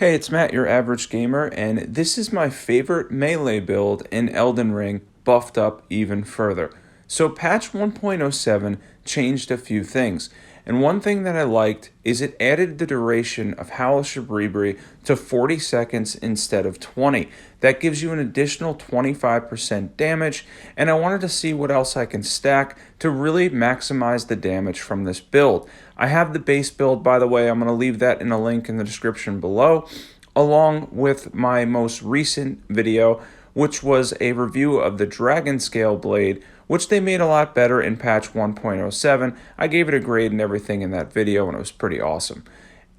Hey, it's Matt, your average gamer, and this is my favorite melee build in Elden Ring, buffed up even further. So patch 1.07 changed a few things, and one thing that I liked is it added the duration of Howl Shabrbri to 40 seconds instead of 20. That gives you an additional 25% damage, and I wanted to see what else I can stack to really maximize the damage from this build. I have the base build, by the way. I'm going to leave that in a link in the description below, along with my most recent video, which was a review of the Dragonscale Blade, which they made a lot better in patch 1.07. I gave it a grade and everything in that video, and it was pretty awesome.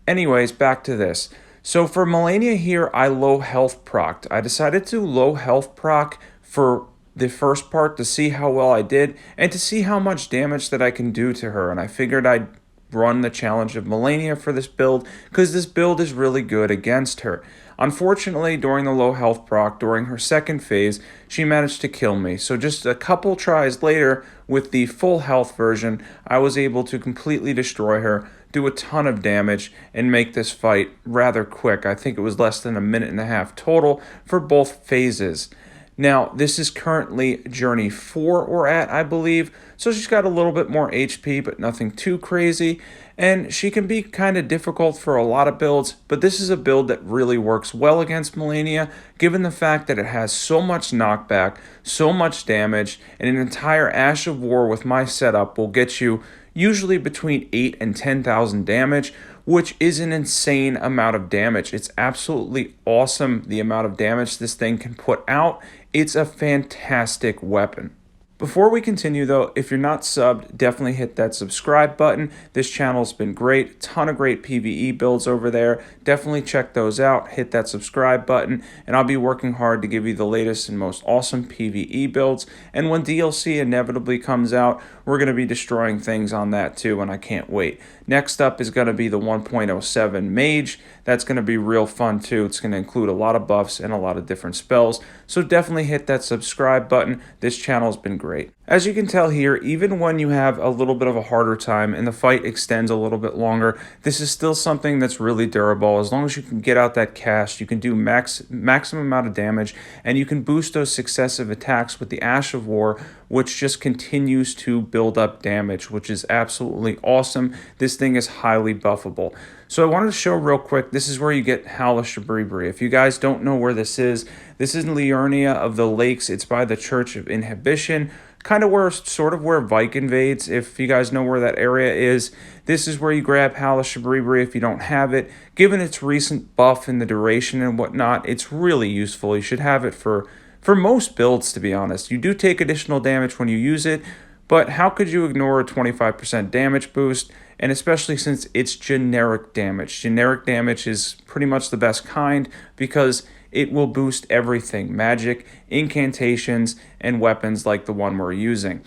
Anyways, back to this. So for Melania here, I low health procced. I decided to low health proc for the first part to see how well I did and to see how much damage that I can do to her. And I figured I'd run the challenge of Melania for this build because this build is really good against her. Unfortunately, during the low health proc, during her second phase, she managed to kill me. So just a couple tries later, with the full health version, I was able to completely destroy her, do a ton of damage, and make this fight rather quick. I think it was less than a minute and a half total for both phases. Now, this is currently Journey 4 we're at, I believe, so she's got a little bit more HP, but nothing too crazy, and she can be kind of difficult for a lot of builds, but this is a build that really works well against Melania, given the fact that it has so much knockback, so much damage, and an entire Ash of War with my setup will get you usually between 8 and 10,000 damage, which is an insane amount of damage. It's absolutely awesome the amount of damage this thing can put out. It's a fantastic weapon. Before we continue though, if you're not subbed, definitely hit that subscribe button. This channel's been great, ton of great PvE builds over there. Definitely check those out, hit that subscribe button, and I'll be working hard to give you the latest and most awesome PvE builds. And when DLC inevitably comes out, we're going to be destroying things on that too, and I can't wait. Next up is going to be the 1.07 Mage. That's going to be real fun too. It's going to include a lot of buffs and a lot of different spells. So definitely hit that subscribe button. This channel's been great. As you can tell here, even when you have a little bit of a harder time and the fight extends a little bit longer, this is still something that's really durable. As long as you can get out that cast, you can do maximum amount of damage, and you can boost those successive attacks with the Ash of War, which just continues to build up damage, which is absolutely awesome. This thing is highly buffable. So I wanted to show real quick, this is where you get Howl Shabrbri. If you guys don't know where this is in Liurnia of the Lakes. It's by the Church of Inhibition, kind of where, sort of where Vike invades, if you guys know where that area is. This is where you grab Howl Shabrbri if you don't have it. Given its recent buff and the duration and whatnot, it's really useful. You should have it for most builds, to be honest. You do take additional damage when you use it, but how could you ignore a 25% damage boost? And especially since it's generic damage. Generic damage is pretty much the best kind because it will boost everything. Magic, incantations, and weapons like the one we're using.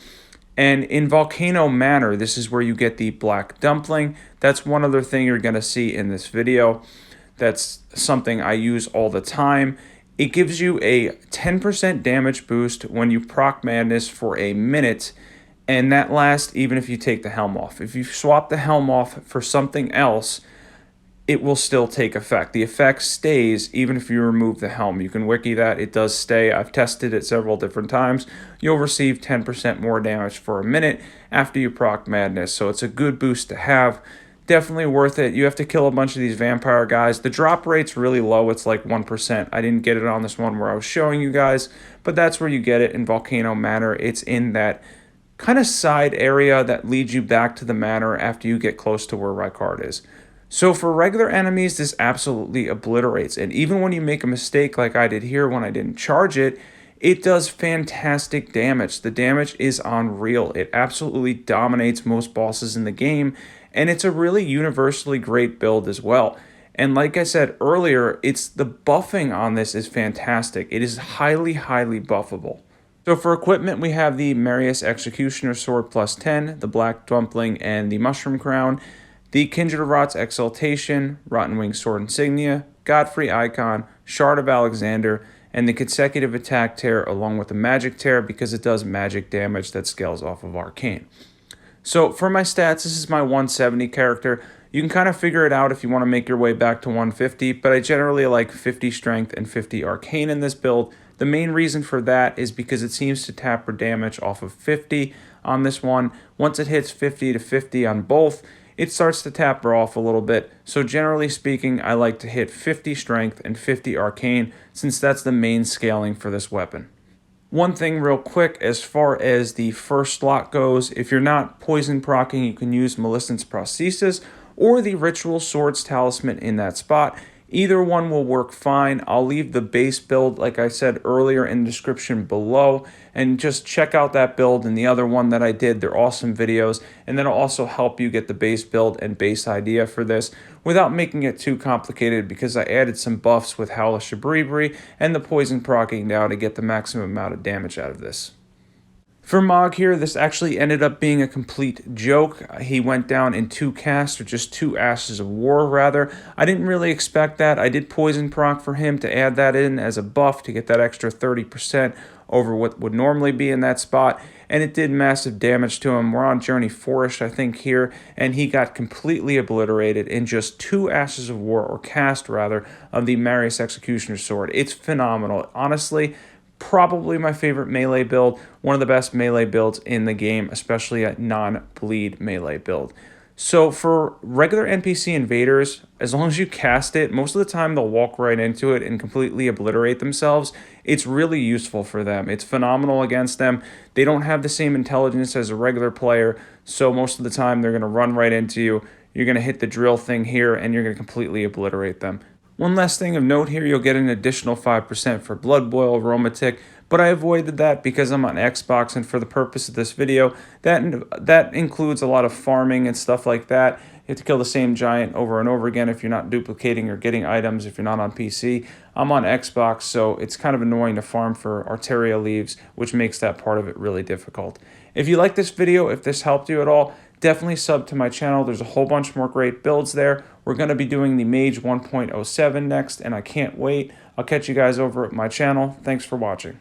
And in Volcano Manor, this is where you get the Black Dumpling. That's one other thing you're going to see in this video. That's something I use all the time. It gives you a 10% damage boost when you proc Madness for a minute, and that lasts even if you take the helm off. If you swap the helm off for something else, it will still take effect. The effect stays even if you remove the helm. You can wiki that. It does stay. I've tested it several different times. You'll receive 10% more damage for a minute after you proc Madness, so it's a good boost to have. Definitely worth it. You have to kill a bunch of these vampire guys. The drop rate's really low. It's like 1%. I didn't get it on this one where I was showing you guys, but that's where you get it in Volcano Manor. It's in that kind of side area that leads you back to the manor after you get close to where Rykard is. So for regular enemies, this absolutely obliterates. And even when you make a mistake like I did here when I didn't charge it, it does fantastic damage. The damage is unreal. It absolutely dominates most bosses in the game, and it's a really universally great build as well. And like I said earlier, it's the buffing on this is fantastic. It is highly, highly buffable. So for equipment, we have the Marius Executioner Sword plus 10, the Black Dumpling, and the Mushroom Crown, the Kindred of Rot's Exultation, Rotten Wing Sword Insignia, Godfrey Icon, Shard of Alexander, and the Consecutive Attack Tear along with the Magic Tear because it does magic damage that scales off of Arcane. So for my stats, this is my 170 character. You can kind of figure it out if you want to make your way back to 150, but I generally like 50 strength and 50 arcane in this build. The main reason for that is because it seems to tap for damage off of 50 on this one. Once it hits 50 to 50 on both, it starts to taper off a little bit. So generally speaking, I like to hit 50 strength and 50 arcane since that's the main scaling for this weapon. One thing real quick, as far as the first slot goes, if you're not poison procking, you can use Millicent's Prosthesis or the Ritual Swords Talisman in that spot. Either one will work fine. I'll leave the base build, like I said earlier, in the description below, and just check out that build and the other one that I did. They're awesome videos, and that'll also help you get the base build and base idea for this without making it too complicated, because I added some buffs with Howl Shabrbri and the poison procking now to get the maximum amount of damage out of this. For Mohg here, this actually ended up being a complete joke. He went down in 2 casts, or just 2 Ashes of War, rather. I didn't really expect that. I did poison proc for him to add that in as a buff to get that extra 30% over what would normally be in that spot, and it did massive damage to him. We're on Journey 4-ish, I think, here, and he got completely obliterated in just 2 Ashes of War, or cast, rather, of the Marius Executioner's Sword. It's phenomenal. Honestly, probably my favorite melee build, one of the best melee builds in the game, especially a non-bleed melee build. So for regular NPC invaders, as long as you cast it, most of the time they'll walk right into it and completely obliterate themselves. It's really useful for them. It's phenomenal against them. They don't have the same intelligence as a regular player, so most of the time they're going to run right into you. You're going to hit the drill thing here, and you're going to completely obliterate them. One last thing of note here, you'll get an additional 5% for Bloodboil, Aromatic, but I avoided that because I'm on Xbox, and for the purpose of this video, that includes a lot of farming and stuff like that. You have to kill the same giant over and over again if you're not duplicating or getting items if you're not on PC. I'm on Xbox, so it's kind of annoying to farm for Arteria leaves, which makes that part of it really difficult. If you like this video, if this helped you at all, definitely sub to my channel. There's a whole bunch more great builds there. We're going to be doing the Mage 1.07 next, and I can't wait. I'll catch you guys over at my channel. Thanks for watching.